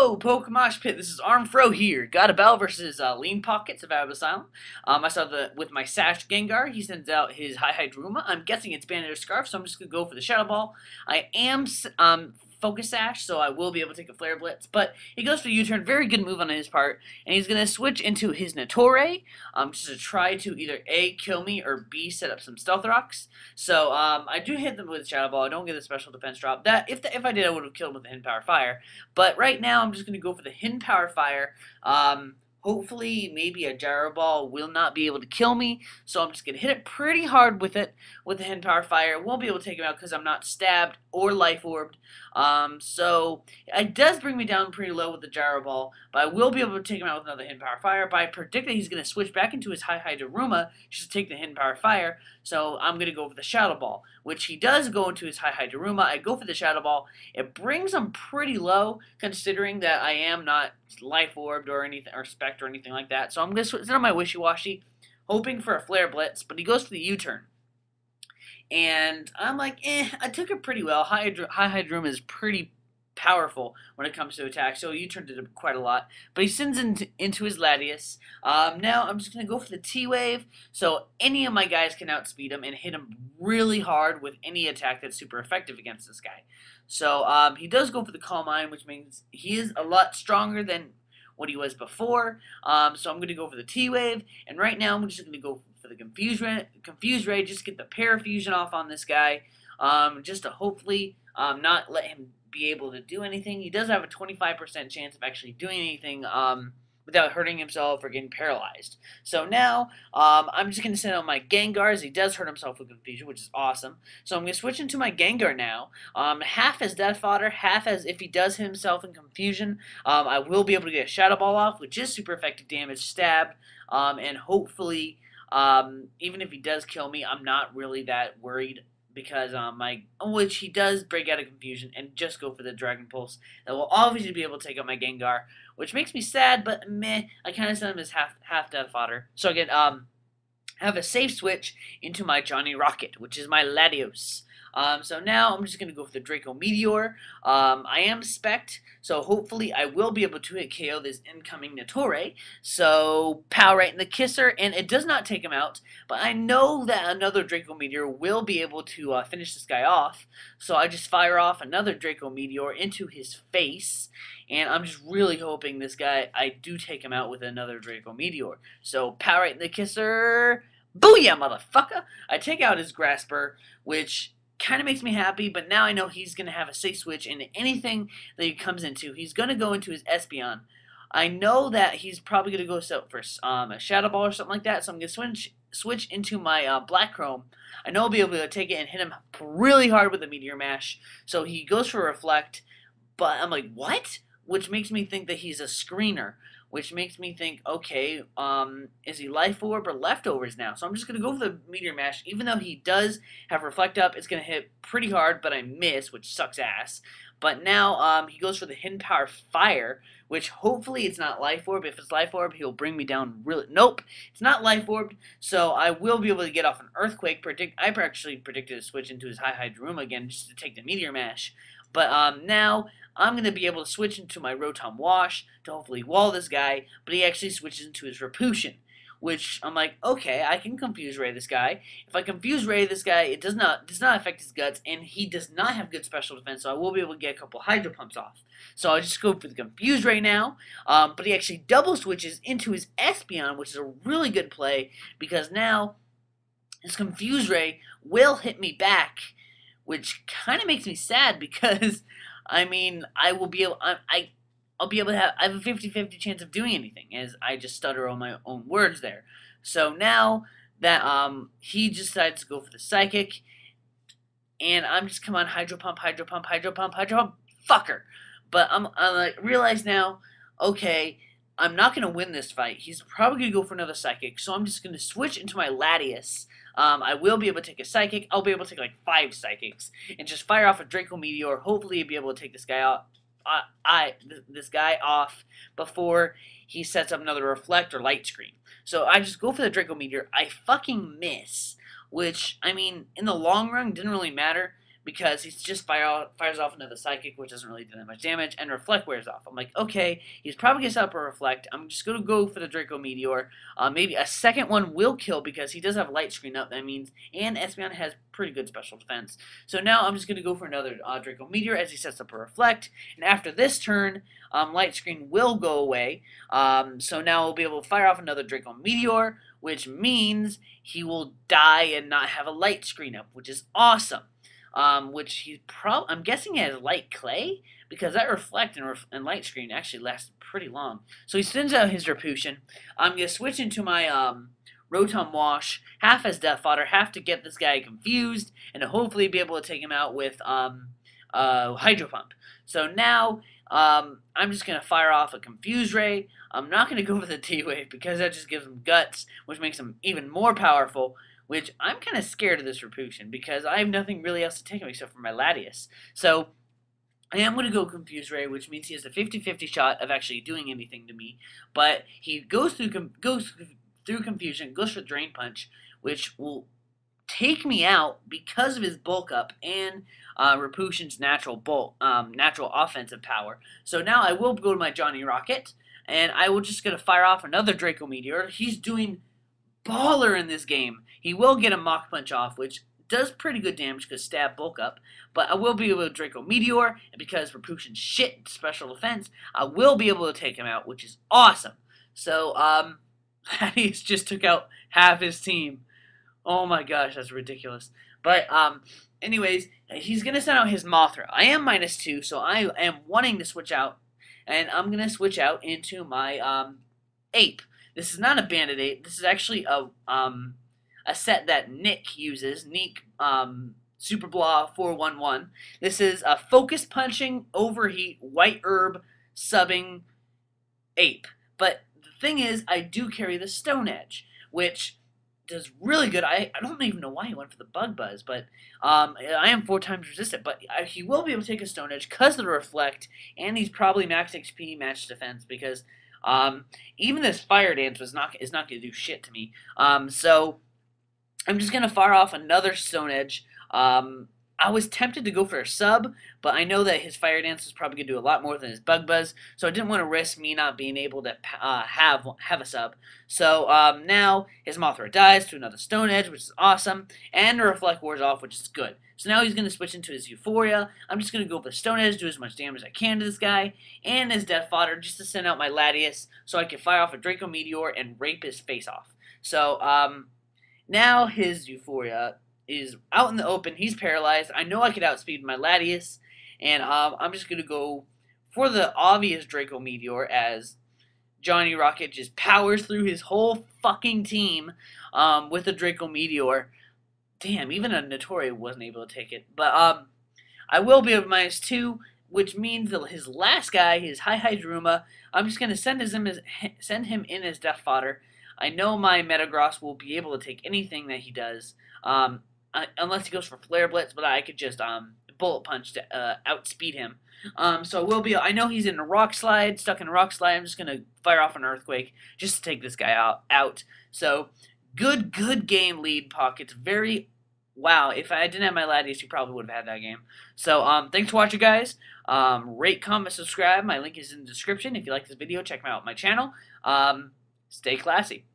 Yo, PokeMoshPit, this is Armedfro here. Got a battle versus Leanpocketz of Out of Asylum. I saw with my Sash Gengar, he sends out his Hi-Hi-Druma. I'm guessing it's Bandit or Scarf, so I'm just going to go for the Shadow Ball. I am Focus Sash, so I will be able to take a Flare Blitz, but he goes for the U-turn. Very good move on his part, and he's going to switch into his Natore, just to try to either A, kill me, or B, set up some Stealth Rocks. So I do hit them with Shadow Ball. I don't get a special defense drop. That if I did, I would have killed him with the Hidden Power Fire. But right now, I'm just going to go for the Hidden Power Fire. Hopefully, maybe a Gyro Ball will not be able to kill me, so I'm just going to hit it pretty hard with it, with the Hidden Power Fire. Won't be able to take him out because I'm not stabbed or Life Orbed. So it does bring me down pretty low with the Gyro Ball, but I will be able to take him out with another Hidden Power Fire. But I predict that he's going to switch back into his Hi-Hi-Daruma just to take the Hidden Power Fire, so I'm going to go for the Shadow Ball, which he does go into his Hi-Hi-Daruma. I go for the Shadow Ball. It brings him pretty low, considering that I am not Life Orbed or anything, or Spect or anything like that. So I'm going to switch on my Wishy-Washy, hoping for a Flare Blitz, but he goes for the U-turn. And I'm like, I took it pretty well. Hi-Hi-Druma is pretty powerful when it comes to attack, so U-turn did it quite a lot. But he sends into his Latios. Now I'm just going to go for the T-Wave, so any of my guys can outspeed him and hit him really hard with any attack that's super effective against this guy. So he does go for the Calm Mind, which means he is a lot stronger than what he was before. So I'm going to go for the T-Wave, and right now I'm just going to go for the Confuse Ray, just get the Parafusion off on this guy, just to hopefully not let him be able to do anything. He does have a 25% chance of actually doing anything without hurting himself or getting paralyzed. So now I'm just going to send out my Gengars. He does hurt himself with Confusion, which is awesome. So I'm going to switch into my Gengar now. Half as Death Fodder, half as if he does hit himself in Confusion. I will be able to get a Shadow Ball off, which is super effective damage, stab, and hopefully even if he does kill me, I'm not really that worried, because which he does break out of Confusion and just go for the Dragon Pulse. That will obviously be able to take out my Gengar, which makes me sad, but meh, I kind of sent him as half Death Fodder. So again, have a safe switch into my Johnny Rocket, which is my Latios. So now I'm just going to go for the Draco Meteor. I am Spect, so hopefully I will be able to hit KO this incoming Natore. So power right in the Kisser, and it does not take him out, but I know that another Draco Meteor will be able to finish this guy off. So I just fire off another Draco Meteor into his face, and I'm just really hoping this guy, I do take him out with another Draco Meteor. So power right in the Kisser. Booyah, motherfucker! I take out his Grasper, which kind of makes me happy, but now I know he's going to have a safe switch into anything that he comes into. He's going to go into his Espeon. I know that he's probably going to go for a Shadow Ball or something like that, so I'm going to switch into my Black Chrome. I know I'll be able to take it and hit him really hard with a Meteor Mash. So he goes for Reflect, but I'm like, what? Which makes me think that he's a screener, which makes me think, okay, is he Life Orb or Leftovers now? So I'm just going to go for the Meteor Mash. Even though he does have Reflect up, it's going to hit pretty hard, but I miss, which sucks ass. But now he goes for the Hidden Power Fire, which hopefully it's not Life Orb. If it's Life Orb, he'll bring me down really... Nope, it's not Life Orb, so I will be able to get off an Earthquake. I actually predicted to switch into his Hi-Hi-Daruma again just to take the Meteor Mash. But now I'm going to be able to switch into my Rotom Wash to hopefully wall this guy, but he actually switches into his Repulsion, which I'm like, okay, I can Confuse Ray this guy. If I Confuse Ray this guy, it does not affect his guts, and he does not have good special defense, so I will be able to get a couple Hydro Pumps off. So I'll just go for the Confuse Ray now, but he actually double switches into his Espeon, which is a really good play, because now his Confuse Ray will hit me back, which kind of makes me sad, because I mean, I'll be able to have, I have a 50-50 chance of doing anything, as I just stutter on my own words there. So now that he just decides to go for the Psychic, and I'm just, come on, Hydro Pump, Hydro Pump, Hydro Pump, Hydro Pump, fucker. But I'm like, realize now, okay, I'm not going to win this fight. He's probably going to go for another Psychic, so I'm just going to switch into my Latios. I will be able to take a Psychic. I'll be able to take like 5 Psychics and just fire off a Draco Meteor. Hopefully, be able to take this guy out. This guy off before he sets up another Reflect or Light Screen. So I just go for the Draco Meteor. I fucking miss, which, I mean, in the long run, didn't really matter, because he's just fires off another Psychic, which doesn't really do that much damage, and Reflect wears off. I'm like, okay, he's probably going to set up a Reflect. I'm just going to go for the Draco Meteor. Maybe a second one will kill because he does have Light Screen up, that means, and Espeon has pretty good special defense. So now I'm just going to go for another Draco Meteor as he sets up a Reflect, and after this turn, Light Screen will go away. So now we'll be able to fire off another Draco Meteor, which means he will die and not have a Light Screen up, which is awesome. Which I'm guessing he has Light Clay, because that Reflect and Light Screen actually lasts pretty long. So he sends out his Repulsion. I'm going to switch into my Rotom Wash, half as Death Fodder, half to get this guy confused, and to hopefully be able to take him out with Hydro Pump. So now, I'm just going to fire off a Confuse Ray. I'm not going to go for the T-Wave, because that just gives him Guts, which makes him even more powerful, which I'm kind of scared of this Repulsion, because I have nothing really else to take him except for my Latios. So, I am going to go Confuse Ray, which means he has a 50-50 shot of actually doing anything to me, but he goes through Confusion, goes for Drain Punch, which will take me out because of his bulk up and Repulsion's natural offensive power. So now I will go to my Johnny Rocket, and I will just going to fire off another Draco Meteor. He's doing baller in this game. He will get a Mach Punch off, which does pretty good damage because stab bulk up, but I will be able to Draco Meteor, and because Repulsion's shit special defense, I will be able to take him out, which is awesome. So, Latios just took out half his team. Oh my gosh, that's ridiculous. But, anyways, he's going to send out his Mothra. I am -2, so I am wanting to switch out, and I'm going to switch out into my, Ape. This is not a Bandit Ape. This is actually a set that Nick uses. Nick, Super Blah 411. This is a Focus Punching, Overheat, White Herb, Subbing Ape. But the thing is, I do carry the Stone Edge, which does really good. I don't even know why he went for the Bug Buzz, but I am 4 times resistant. But he will be able to take a Stone Edge because of the Reflect, and he's probably max XP, max defense, because even this Fire Dance is not going to do shit to me. So I'm just going to fire off another Stone Edge. I was tempted to go for a sub, but I know that his Fire Dance is probably going to do a lot more than his Bug Buzz, so I didn't want to risk me not being able to have a sub. So now his Mothra dies to another Stone Edge, which is awesome, and the Reflect wears off, which is good. So now he's going to switch into his Euphoria. I'm just going to go for the Stone Edge, do as much damage as I can to this guy, and his Death Fodder, just to send out my Latios, so I can fire off a Draco Meteor and rape his face off. So now his Euphoria is out in the open. He's paralyzed. I know I could outspeed my Latios, and I'm just going to go for the obvious Draco Meteor as Johnny Rocket just powers through his whole fucking team with a Draco Meteor. Damn, even a Notori wasn't able to take it. But I will be at -2, which means that his last guy, his Hydruma, I'm just going to send him in as Death Fodder. I know my Metagross will be able to take anything that he does. Unless he goes for Flare Blitz, but I could just Bullet Punch to outspeed him. So we'll be. I know he's in a Rock Slide, stuck in a Rock Slide. I'm just gonna fire off an Earthquake just to take this guy out. So good game, Leanpocketz. Wow. If I didn't have my Latios, you probably would have had that game. So thanks for watching, guys. Rate, comment, subscribe. My link is in the description. If you like this video, check out my channel. Stay classy.